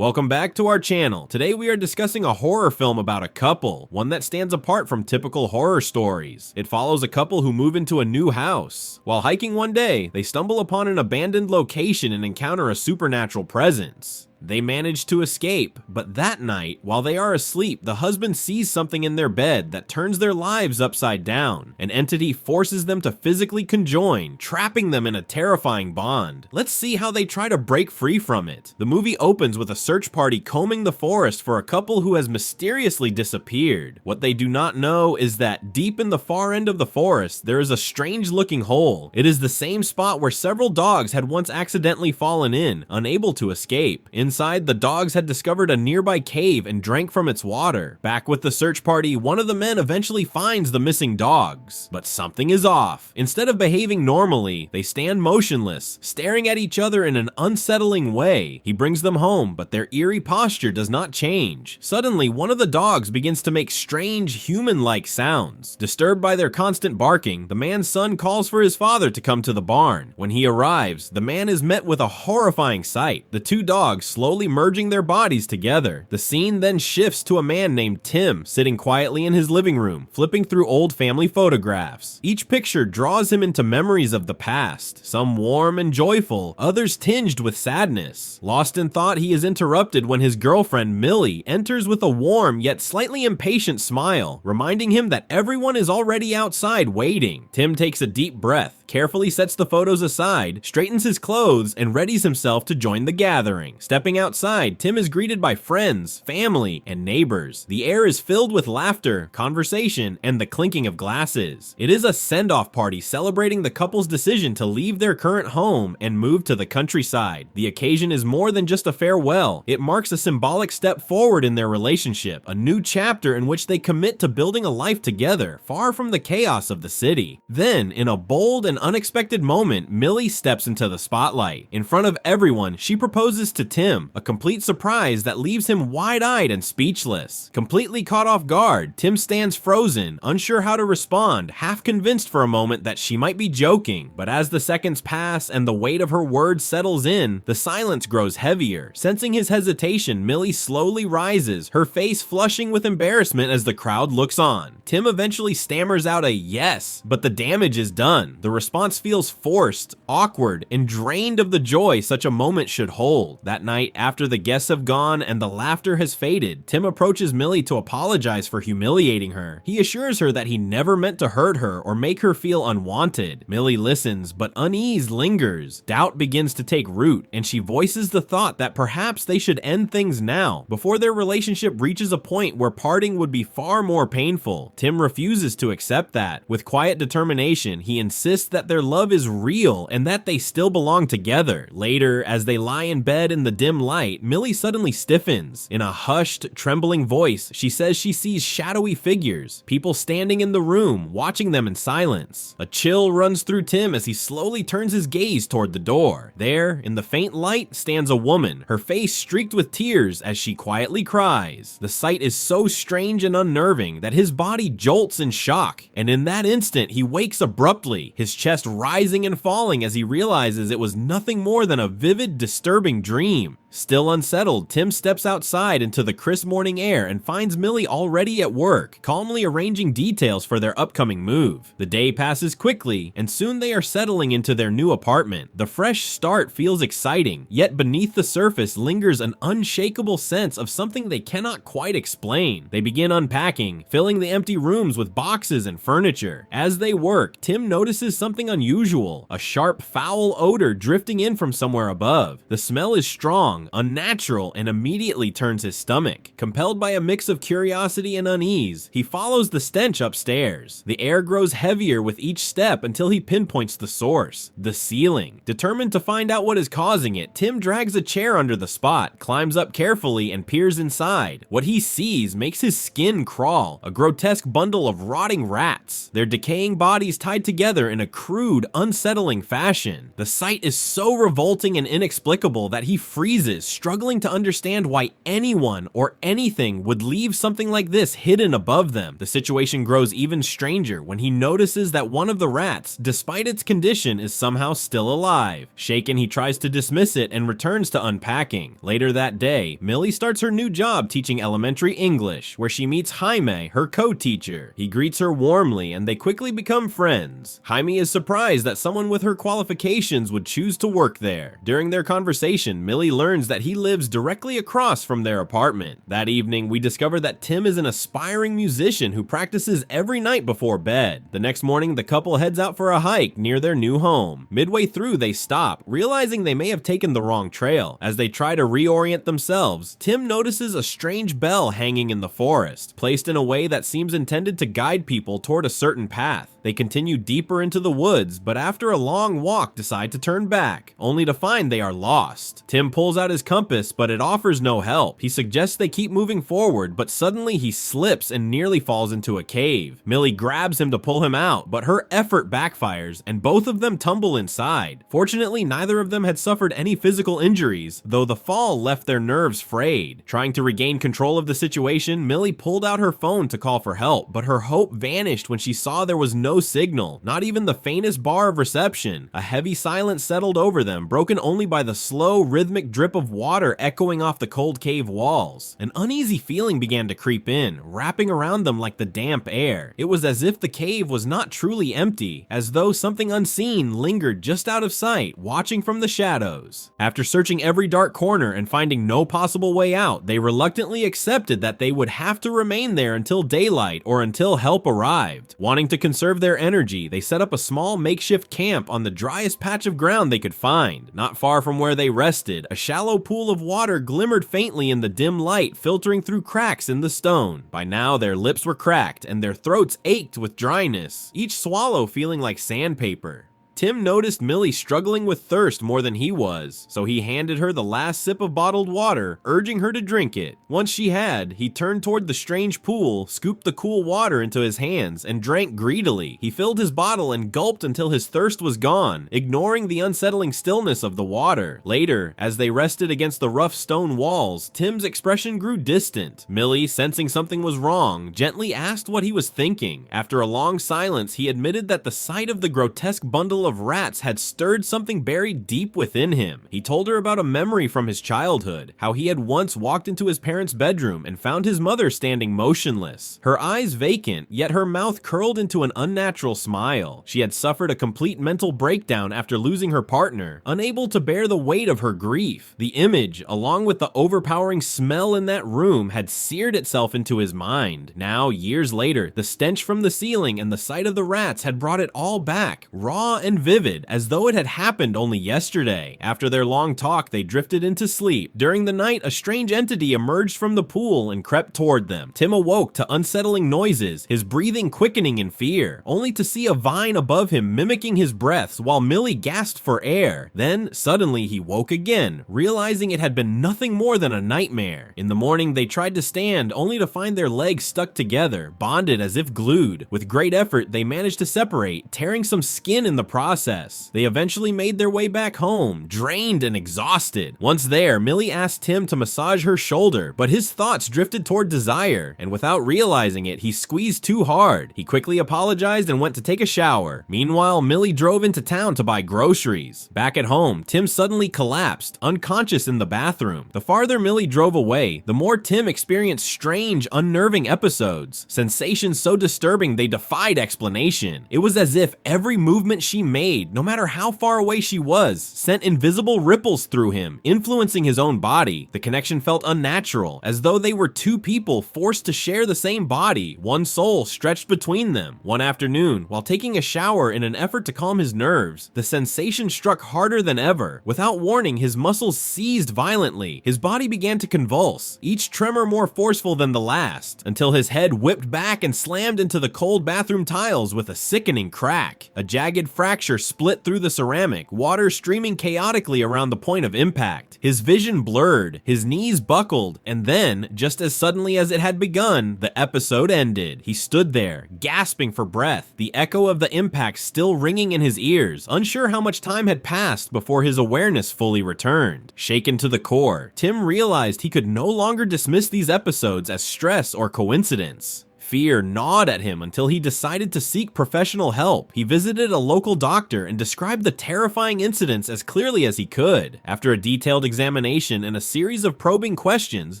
Welcome back to our channel. Today we are discussing a horror film about a couple, one that stands apart from typical horror stories. It follows a couple who move into a new house. While hiking one day, they stumble upon an abandoned location and encounter a supernatural presence. They manage to escape, but that night, while they are asleep, the husband sees something in their bed that turns their lives upside down. An entity forces them to physically conjoin, trapping them in a terrifying bond. Let's see how they try to break free from it. The movie opens with a search party combing the forest for a couple who has mysteriously disappeared. What they do not know is that deep in the far end of the forest, there is a strange-looking hole. It is the same spot where several dogs had once accidentally fallen in, unable to escape. Inside, the dogs had discovered a nearby cave and drank from its water. Back with the search party, one of the men eventually finds the missing dogs. But something is off. Instead of behaving normally, they stand motionless, staring at each other in an unsettling way. He brings them home, but their eerie posture does not change. Suddenly, one of the dogs begins to make strange, human-like sounds. Disturbed by their constant barking, the man's son calls for his father to come to the barn. When he arrives, the man is met with a horrifying sight. The two dogs slowly merging their bodies together. The scene then shifts to a man named Tim sitting quietly in his living room, flipping through old family photographs. Each picture draws him into memories of the past, some warm and joyful, others tinged with sadness. Lost in thought, he is interrupted when his girlfriend Millie enters with a warm yet slightly impatient smile, reminding him that everyone is already outside waiting. Tim takes a deep breath, carefully sets the photos aside, straightens his clothes, and readies himself to join the gathering. Stepping outside, Tim is greeted by friends, family, and neighbors. The air is filled with laughter, conversation, and the clinking of glasses. It is a send-off party celebrating the couple's decision to leave their current home and move to the countryside. The occasion is more than just a farewell. It marks a symbolic step forward in their relationship, a new chapter in which they commit to building a life together, far from the chaos of the city. Then, in a bold and unexpected moment, Millie steps into the spotlight. In front of everyone, she proposes to Tim, a complete surprise that leaves him wide-eyed and speechless. Completely caught off guard, Tim stands frozen, unsure how to respond, half convinced for a moment that she might be joking. But as the seconds pass and the weight of her words settles in, the silence grows heavier. Sensing his hesitation, Millie slowly rises, her face flushing with embarrassment as the crowd looks on. Tim eventually stammers out a yes, but the damage is done. The response feels forced, awkward, and drained of the joy such a moment should hold. That night, after the guests have gone and the laughter has faded, Tim approaches Millie to apologize for humiliating her. He assures her that he never meant to hurt her or make her feel unwanted. Millie listens, but unease lingers. Doubt begins to take root, and she voices the thought that perhaps they should end things now, before their relationship reaches a point where parting would be far more painful. Tim refuses to accept that. With quiet determination, he insists that their love is real and that they still belong together. Later, as they lie in bed in the dim light, Millie suddenly stiffens. In a hushed, trembling voice, she says she sees shadowy figures, people standing in the room, watching them in silence. A chill runs through Tim as he slowly turns his gaze toward the door. There, in the faint light, stands a woman, her face streaked with tears as she quietly cries. The sight is so strange and unnerving that his body jolts in shock, and in that instant, he wakes abruptly, his chest rising and falling as he realizes it was nothing more than a vivid, disturbing dream. Still unsettled, Tim steps outside into the crisp morning air and finds Millie already at work, calmly arranging details for their upcoming move. The day passes quickly, and soon they are settling into their new apartment. The fresh start feels exciting, yet beneath the surface lingers an unshakable sense of something they cannot quite explain. They begin unpacking, filling the empty rooms with boxes and furniture. As they work, Tim notices something unusual, a sharp, foul odor drifting in from somewhere above. The smell is strong, unnatural, and immediately turns his stomach. Compelled by a mix of curiosity and unease, he follows the stench upstairs. The air grows heavier with each step until he pinpoints the source, the ceiling. Determined to find out what is causing it, Tim drags a chair under the spot, climbs up carefully, and peers inside. What he sees makes his skin crawl, a grotesque bundle of rotting rats, their decaying bodies tied together in a crude, unsettling fashion. The sight is so revolting and inexplicable that he freezes freezes, struggling to understand why anyone or anything would leave something like this hidden above them. The situation grows even stranger when he notices that one of the rats, despite its condition, is somehow still alive. Shaken, he tries to dismiss it and returns to unpacking. Later that day, Millie starts her new job teaching elementary English, where she meets Jaime, her co-teacher. He greets her warmly and they quickly become friends. Jaime is surprised that someone with her qualifications would choose to work there. During their conversation, Millie learns that he lives directly across from their apartment. That evening, we discover that Tim is an aspiring musician who practices every night before bed. The next morning, the couple heads out for a hike near their new home. Midway through, they stop, realizing they may have taken the wrong trail. As they try to reorient themselves, Tim notices a strange bell hanging in the forest, placed in a way that seems intended to guide people toward a certain path. They continue deeper into the woods, but after a long walk decide to turn back, only to find they are lost. Tim pulls out his compass, but it offers no help. He suggests they keep moving forward, but suddenly he slips and nearly falls into a cave. Millie grabs him to pull him out, but her effort backfires, and both of them tumble inside. Fortunately, neither of them had suffered any physical injuries, though the fall left their nerves frayed. Trying to regain control of the situation, Millie pulled out her phone to call for help, but her hope vanished when she saw there was no signal, not even the faintest bar of reception. A heavy silence settled over them, broken only by the slow, rhythmic drip of water echoing off the cold cave walls. An uneasy feeling began to creep in, wrapping around them like the damp air. It was as if the cave was not truly empty, as though something unseen lingered just out of sight, watching from the shadows. After searching every dark corner and finding no possible way out, they reluctantly accepted that they would have to remain there until daylight or until help arrived. Wanting to conserve their energy, they set up a small makeshift camp on the driest patch of ground they could find. Not far from where they rested, a shallow pool of water glimmered faintly in the dim light filtering through cracks in the stone. By now, their lips were cracked and their throats ached with dryness, each swallow feeling like sandpaper. Tim noticed Millie struggling with thirst more than he was, so he handed her the last sip of bottled water, urging her to drink it. Once she had, he turned toward the strange pool, scooped the cool water into his hands, and drank greedily. He filled his bottle and gulped until his thirst was gone, ignoring the unsettling stillness of the water. Later, as they rested against the rough stone walls, Tim's expression grew distant. Millie, sensing something was wrong, gently asked what he was thinking. After a long silence, he admitted that the sight of the grotesque bundle of rats had stirred something buried deep within him. He told her about a memory from his childhood, how he had once walked into his parents' bedroom and found his mother standing motionless, her eyes vacant, yet her mouth curled into an unnatural smile. She had suffered a complete mental breakdown after losing her partner, unable to bear the weight of her grief. The image, along with the overpowering smell in that room, had seared itself into his mind. Now, years later, the stench from the ceiling and the sight of the rats had brought it all back, raw and vivid, as though it had happened only yesterday. After their long talk, they drifted into sleep. During the night, a strange entity emerged from the pool and crept toward them. Tim awoke to unsettling noises, his breathing quickening in fear, only to see a vine above him mimicking his breaths while Millie gasped for air. Then, suddenly, he woke again, realizing it had been nothing more than a nightmare. In the morning, they tried to stand, only to find their legs stuck together, bonded as if glued. With great effort, they managed to separate, tearing some skin in the process. They eventually made their way back home, drained and exhausted. Once there, Millie asked Tim to massage her shoulder, but his thoughts drifted toward desire, and without realizing it, he squeezed too hard. He quickly apologized and went to take a shower. Meanwhile, Millie drove into town to buy groceries. Back at home, Tim suddenly collapsed, unconscious in the bathroom. The farther Millie drove away, the more Tim experienced strange, unnerving episodes, sensations so disturbing they defied explanation. It was as if every movement she made, no matter how far away she was, sent invisible ripples through him, influencing his own body. The connection felt unnatural, as though they were two people forced to share the same body, one soul stretched between them. One afternoon, while taking a shower in an effort to calm his nerves, the sensation struck harder than ever. Without warning, his muscles seized violently. His body began to convulse, each tremor more forceful than the last, until his head whipped back and slammed into the cold bathroom tiles with a sickening crack. A jagged fracture fracture split through the ceramic, water streaming chaotically around the point of impact. His vision blurred, his knees buckled, and then, just as suddenly as it had begun, the episode ended. He stood there, gasping for breath, the echo of the impact still ringing in his ears, unsure how much time had passed before his awareness fully returned. Shaken to the core, Tim realized he could no longer dismiss these episodes as stress or coincidence. Fear gnawed at him until he decided to seek professional help. He visited a local doctor and described the terrifying incidents as clearly as he could. After a detailed examination and a series of probing questions,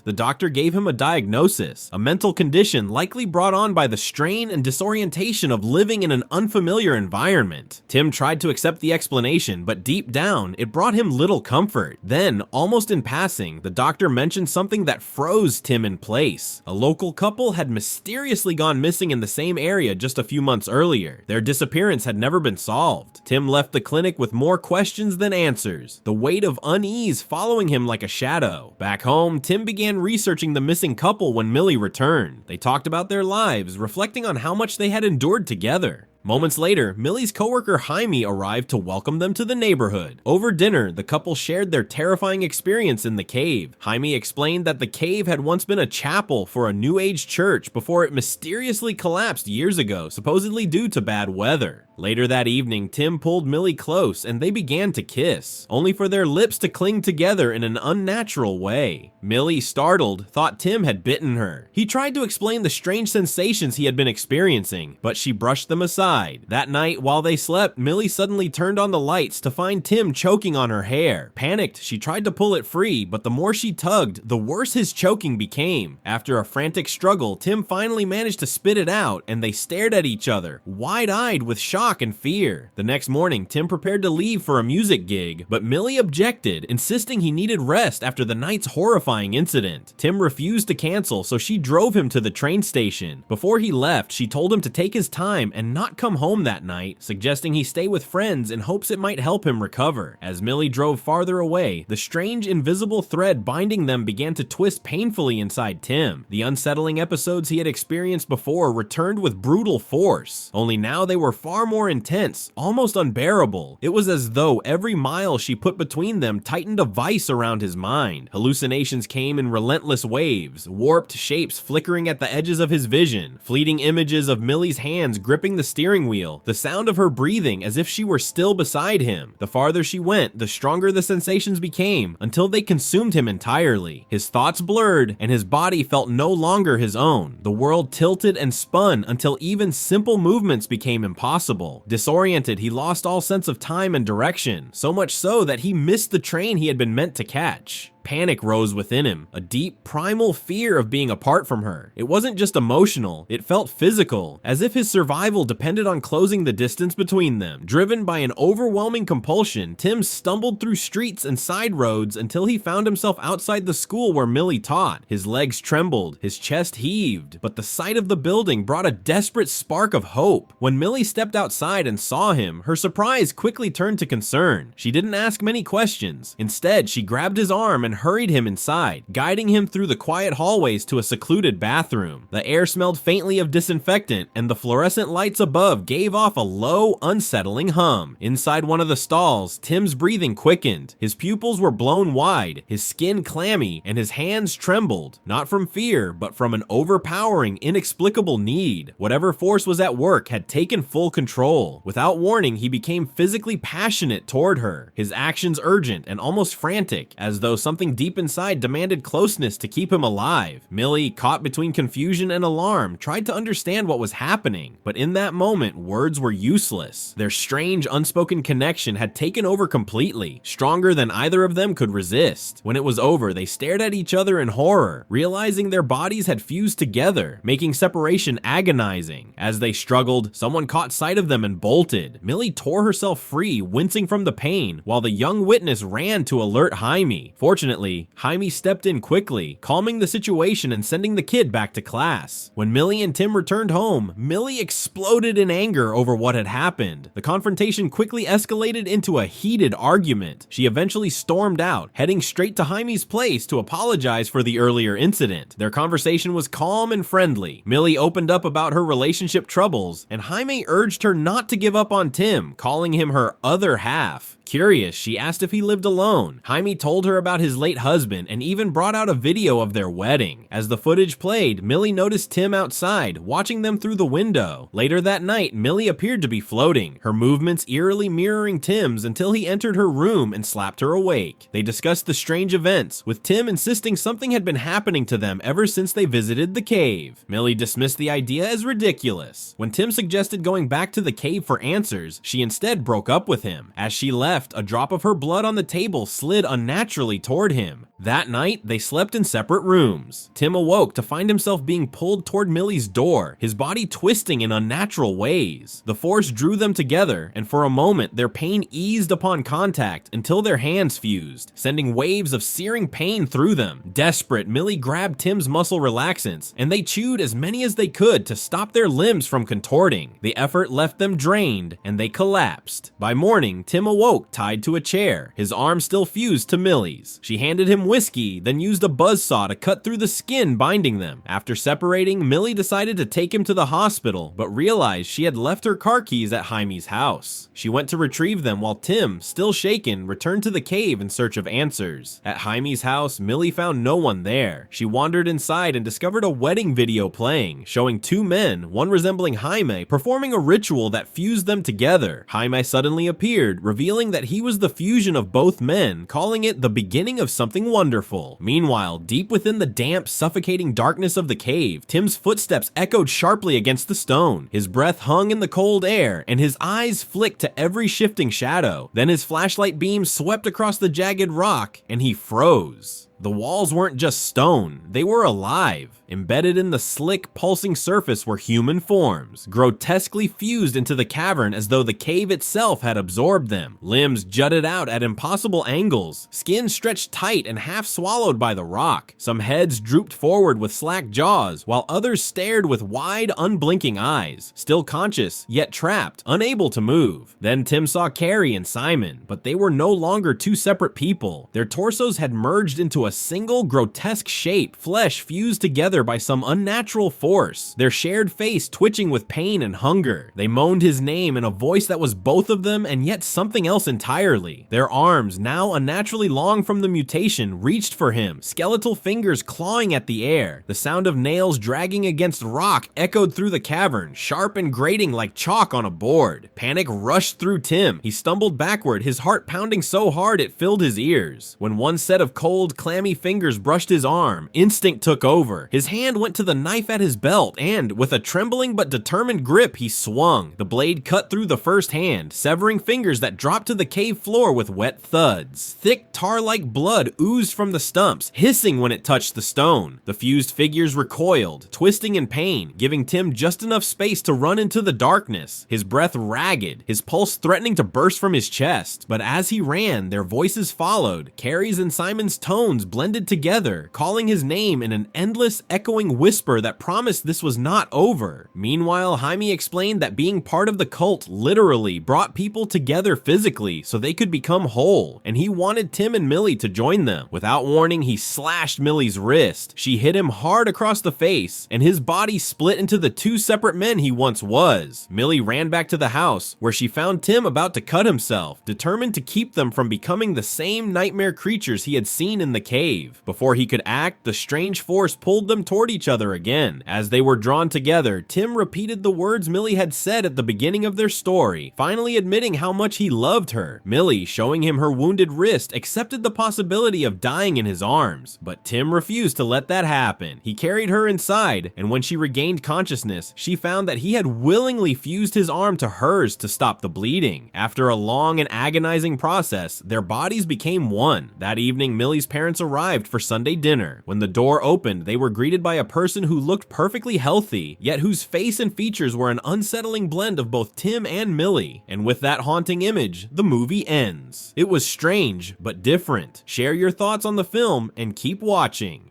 the doctor gave him a diagnosis, a mental condition likely brought on by the strain and disorientation of living in an unfamiliar environment. Tim tried to accept the explanation, but deep down, it brought him little comfort. Then, almost in passing, the doctor mentioned something that froze Tim in place. A local couple had mysteriously gone missing in the same area just a few months earlier. Their disappearance had never been solved. Tim left the clinic with more questions than answers, the weight of unease following him like a shadow. Back home, Tim began researching the missing couple when Millie returned. They talked about their lives, reflecting on how much they had endured together. Moments later, Millie's coworker Jaime arrived to welcome them to the neighborhood. Over dinner, the couple shared their terrifying experience in the cave. Jaime explained that the cave had once been a chapel for a New Age church before it mysteriously collapsed years ago, supposedly due to bad weather. Later that evening, Tim pulled Millie close and they began to kiss, only for their lips to cling together in an unnatural way. Millie, startled, thought Tim had bitten her. He tried to explain the strange sensations he had been experiencing, but she brushed them aside. That night, while they slept, Millie suddenly turned on the lights to find Tim choking on her hair. Panicked, she tried to pull it free, but the more she tugged, the worse his choking became. After a frantic struggle, Tim finally managed to spit it out, and they stared at each other, wide-eyed with shock and fear. The next morning, Tim prepared to leave for a music gig, but Millie objected, insisting he needed rest after the night's horrifying incident. Tim refused to cancel, so she drove him to the train station. Before he left, she told him to take his time and not come home that night, suggesting he stay with friends in hopes it might help him recover. As Millie drove farther away, the strange invisible thread binding them began to twist painfully inside Tim. The unsettling episodes he had experienced before returned with brutal force, only now they were far more intense, almost unbearable. It was as though every mile she put between them tightened a vice around his mind. Hallucinations came in relentless waves, warped shapes flickering at the edges of his vision, fleeting images of Millie's hands gripping the steering wheel, the sound of her breathing as if she were still beside him. The farther she went, the stronger the sensations became, until they consumed him entirely. His thoughts blurred, and his body felt no longer his own. The world tilted and spun until even simple movements became impossible. Disoriented, he lost all sense of time and direction, so much so that he missed the train he had been meant to catch. Panic rose within him, a deep, primal fear of being apart from her. It wasn't just emotional, it felt physical, as if his survival depended on closing the distance between them. Driven by an overwhelming compulsion, Tim stumbled through streets and side roads until he found himself outside the school where Millie taught. His legs trembled, his chest heaved, but the sight of the building brought a desperate spark of hope. When Millie stepped outside and saw him, her surprise quickly turned to concern. She didn't ask many questions. Instead, she grabbed his arm and hurried him inside, guiding him through the quiet hallways to a secluded bathroom. The air smelled faintly of disinfectant, and the fluorescent lights above gave off a low, unsettling hum. Inside one of the stalls, Tim's breathing quickened. His pupils were blown wide, his skin clammy, and his hands trembled, not from fear, but from an overpowering, inexplicable need. Whatever force was at work had taken full control. Without warning, he became physically passionate toward her, his actions urgent and almost frantic, as though something deep inside demanded closeness to keep him alive. Millie, caught between confusion and alarm, tried to understand what was happening, but in that moment, words were useless. Their strange, unspoken connection had taken over completely, stronger than either of them could resist. When it was over, they stared at each other in horror, realizing their bodies had fused together, making separation agonizing. As they struggled, someone caught sight of them and bolted. Millie tore herself free, wincing from the pain, while the young witness ran to alert Jaime. Fortunately, Fortunately, Jaime stepped in quickly, calming the situation and sending the kid back to class. When Millie and Tim returned home, Millie exploded in anger over what had happened. The confrontation quickly escalated into a heated argument. She eventually stormed out, heading straight to Jaime's place to apologize for the earlier incident. Their conversation was calm and friendly. Millie opened up about her relationship troubles, and Jaime urged her not to give up on Tim, calling him her other half. Curious, she asked if he lived alone. Jaime told her about his late husband and even brought out a video of their wedding. As the footage played, Millie noticed Tim outside, watching them through the window. Later that night, Millie appeared to be floating, her movements eerily mirroring Tim's until he entered her room and slapped her awake. They discussed the strange events, with Tim insisting something had been happening to them ever since they visited the cave. Millie dismissed the idea as ridiculous. When Tim suggested going back to the cave for answers, she instead broke up with him. As she left, a drop of her blood on the table slid unnaturally toward him. That night, they slept in separate rooms. Tim awoke to find himself being pulled toward Millie's door, his body twisting in unnatural ways. The force drew them together, and for a moment, their pain eased upon contact until their hands fused, sending waves of searing pain through them. Desperate, Millie grabbed Tim's muscle relaxants, and they chewed as many as they could to stop their limbs from contorting. The effort left them drained, and they collapsed. By morning, Tim awoke tied to a chair, his arm still fused to Millie's. She handed him whiskey, then used a buzzsaw to cut through the skin binding them. After separating, Millie decided to take him to the hospital, but realized she had left her car keys at Jaime's house. She went to retrieve them while Tim, still shaken, returned to the cave in search of answers. At Jaime's house, Millie found no one there. She wandered inside and discovered a wedding video playing, showing two men, one resembling Jaime, performing a ritual that fused them together. Jaime suddenly appeared, revealing that he was the fusion of both men, calling it the beginning of something wonderful. Meanwhile, deep within the damp, suffocating darkness of the cave, Tim's footsteps echoed sharply against the stone. His breath hung in the cold air, and his eyes flicked to every shifting shadow. Then his flashlight beam swept across the jagged rock, and he froze. The walls weren't just stone, they were alive. Embedded in the slick, pulsing surface were human forms, grotesquely fused into the cavern as though the cave itself had absorbed them. Limbs jutted out at impossible angles, skin stretched tight and half swallowed by the rock. Some heads drooped forward with slack jaws, while others stared with wide, unblinking eyes, still conscious, yet trapped, unable to move. Then Tim saw Carrie and Simon, but they were no longer two separate people. Their torsos had merged into a single, grotesque shape, flesh fused together by some unnatural force, their shared face twitching with pain and hunger. They moaned his name in a voice that was both of them and yet something else entirely. Their arms, now unnaturally long from the mutation, reached for him, skeletal fingers clawing at the air. The sound of nails dragging against rock echoed through the cavern, sharp and grating like chalk on a board. Panic rushed through Tim. He stumbled backward, his heart pounding so hard it filled his ears. When one set of cold, clammy fingers brushed his arm, instinct took over. His hand went to the knife at his belt and, with a trembling but determined grip, he swung. The blade cut through the first hand, severing fingers that dropped to the cave floor with wet thuds. Thick, tar-like blood oozed from the stumps, hissing when it touched the stone. The fused figures recoiled, twisting in pain, giving Tim just enough space to run into the darkness, his breath ragged, his pulse threatening to burst from his chest. But as he ran, their voices followed, Carrie's and Simon's tones blended together, calling his name in an endless, echoing whisper that promised this was not over. Meanwhile, Jaime explained that being part of the cult literally brought people together physically so they could become whole, and he wanted Tim and Millie to join them. Without warning, he slashed Millie's wrist. She hit him hard across the face, and his body split into the two separate men he once was. Millie ran back to the house, where she found Tim about to cut himself, determined to keep them from becoming the same nightmare creatures he had seen in the cave. Before he could act, the strange force pulled them toward each other again. As they were drawn together, Tim repeated the words Millie had said at the beginning of their story, finally admitting how much he loved her. Millie, showing him her wounded wrist, accepted the possibility of dying in his arms, but Tim refused to let that happen. He carried her inside, and when she regained consciousness, she found that he had willingly fused his arm to hers to stop the bleeding. After a long and agonizing process, their bodies became one. That evening, Millie's parents arrived arrived for Sunday dinner. When the door opened, they were greeted by a person who looked perfectly healthy, yet whose face and features were an unsettling blend of both Tim and Millie. And with that haunting image, the movie ends. It was strange, but different. Share your thoughts on the film and keep watching.